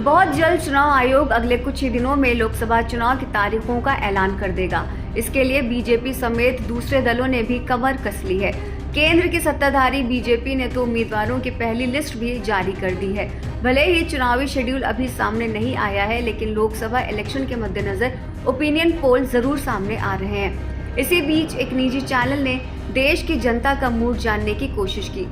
बहुत जल्द चुनाव आयोग अगले कुछ ही दिनों में लोकसभा चुनाव की तारीखों का ऐलान कर देगा। इसके लिए बीजेपी समेत दूसरे दलों ने भी कमर कस ली है। केंद्र की सत्ताधारी बीजेपी ने तो उम्मीदवारों की पहली लिस्ट भी जारी कर दी है। भले ही चुनावी शेड्यूल अभी सामने नहीं आया है, लेकिन लोकसभा इलेक्शन के मद्देनजर ओपिनियन पोल जरूर सामने आ रहे हैं। इसी बीच एक निजी चैनल ने देश की जनता का मूड जानने की कोशिश की।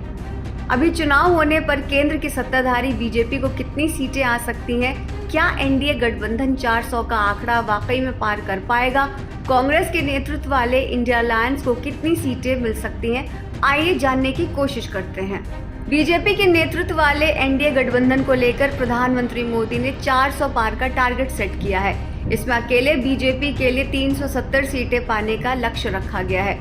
अभी चुनाव होने पर केंद्र की सत्ताधारी बीजेपी को कितनी सीटें आ सकती हैं? क्या एनडीए गठबंधन 400 का आंकड़ा वाकई में पार कर पाएगा? कांग्रेस के नेतृत्व वाले इंडिया अलायंस को कितनी सीटें मिल सकती हैं? आइए जानने की कोशिश करते हैं। बीजेपी के नेतृत्व वाले एनडीए गठबंधन को लेकर प्रधानमंत्री मोदी ने 400 पार का टारगेट सेट किया है। इसमें अकेले बीजेपी के लिए 370 सीटें पाने का लक्ष्य रखा गया है।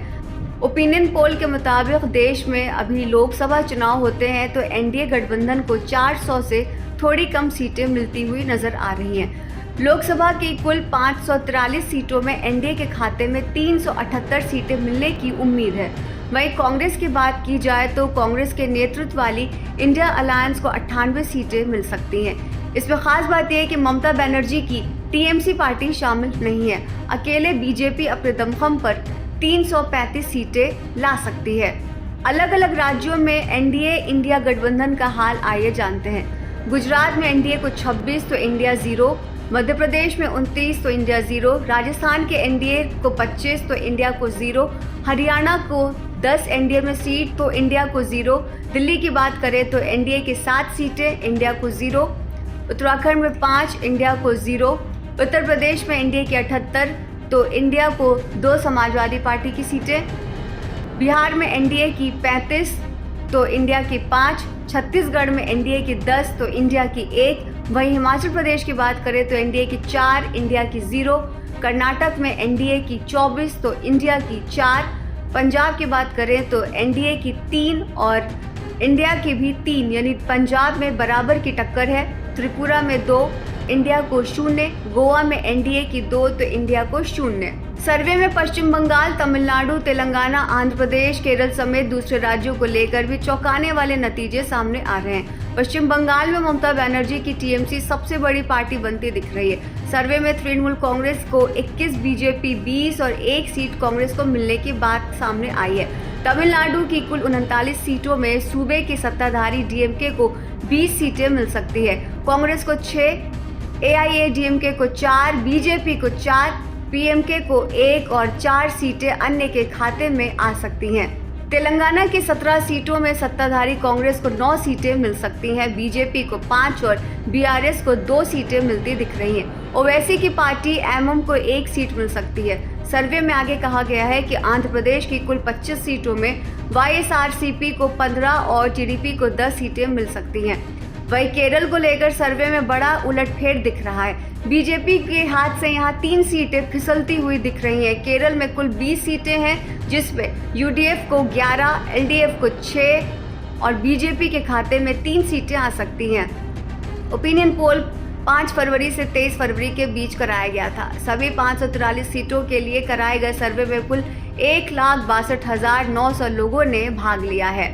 ओपिनियन पोल के मुताबिक देश में अभी लोकसभा चुनाव होते हैं तो एनडीए गठबंधन को 400 से थोड़ी कम सीटें मिलती हुई नजर आ रही हैं। लोकसभा की कुल 543 सीटों में एनडीए के खाते में 378 सीटें मिलने की उम्मीद है। वहीं कांग्रेस की बात की जाए तो कांग्रेस के नेतृत्व वाली इंडिया अलायंस को 98 सीटें मिल सकती हैं। इसमें खास बात यह है कि ममता बनर्जी की टीएमसी पार्टी शामिल नहीं है। अकेले बीजेपी अपने दमखम पर 335 सीटें ला सकती है। अलग अलग राज्यों में एनडीए इंडिया गठबंधन का हाल आइए जानते हैं। गुजरात में एनडीए को 26 तो इंडिया 0, मध्य प्रदेश में 29 तो इंडिया 0, राजस्थान के एनडीए को 25 तो इंडिया को 0, हरियाणा को 10 एनडीए में सीट तो इंडिया को 0, दिल्ली की बात करें तो एनडीए की 7 सीटें इंडिया को 0, उत्तराखंड में 5 इंडिया को 0, उत्तर प्रदेश में एनडीए की 78 तो इंडिया को 2 समाजवादी पार्टी की सीटें, बिहार में एनडीए की 35 तो इंडिया की 5, छत्तीसगढ़ में एनडीए की 10 तो इंडिया की 1, वहीं हिमाचल प्रदेश की बात करें तो एनडीए की 4, इंडिया की 0, कर्नाटक में एनडीए की 24 तो इंडिया की 4, पंजाब की बात करें तो एनडीए की 3 और इंडिया की भी 3, यानी पंजाब में बराबर की टक्कर है। त्रिपुरा में 2, इंडिया को 0, गोवा में एनडीए की 2 तो इंडिया को 0। सर्वे में पश्चिम बंगाल, तमिलनाडु, तेलंगाना, आंध्र प्रदेश, केरल समेत दूसरे राज्यों को लेकर भी चौंकाने वाले नतीजे सामने आ रहे हैं। पश्चिम बंगाल में ममता बनर्जी की टीएमसी सबसे बड़ी पार्टी बनती दिख रही है। सर्वे में तृणमूल कांग्रेस को 21, बीजेपी 20 और 1 सीट कांग्रेस को मिलने की बात सामने आई है। तमिलनाडु की कुल 39 सीटों में सूबे की सत्ताधारी डीएमके को 20 सीटें मिल सकती है। कांग्रेस को 6, एआईएडीएमके को 4, बीजेपी को 4, पीएमके को 1 और 4 सीटें अन्य के खाते में आ सकती हैं। तेलंगाना की 17 सीटों में सत्ताधारी कांग्रेस को 9 सीटें मिल सकती हैं, बीजेपी को 5 और बीआरएस को 2 सीटें मिलती दिख रही हैं। ओवैसी की पार्टी एमएम को 1 सीट मिल सकती है। सर्वे में आगे कहा गया है कि आंध्र प्रदेश की कुल 25 सीटों में वाईएसआरसीपी को 15 और टीडीपी को 10 सीटें मिल सकती हैं। वहीं केरल को लेकर सर्वे में बड़ा उलटफेर दिख रहा है। बीजेपी के हाथ से यहां 3 सीटें फिसलती हुई दिख रही हैं। केरल में कुल 20 सीटें हैं, जिसमें यूडीएफ को 11, एलडीएफ को 6 और बीजेपी के खाते में 3 सीटें आ सकती हैं। ओपिनियन पोल 5 फरवरी से 23 फरवरी के बीच कराया गया था। सभी 543 सीटों के लिए कराए गए सर्वे में कुल 1,62,900 लोगों ने भाग लिया है।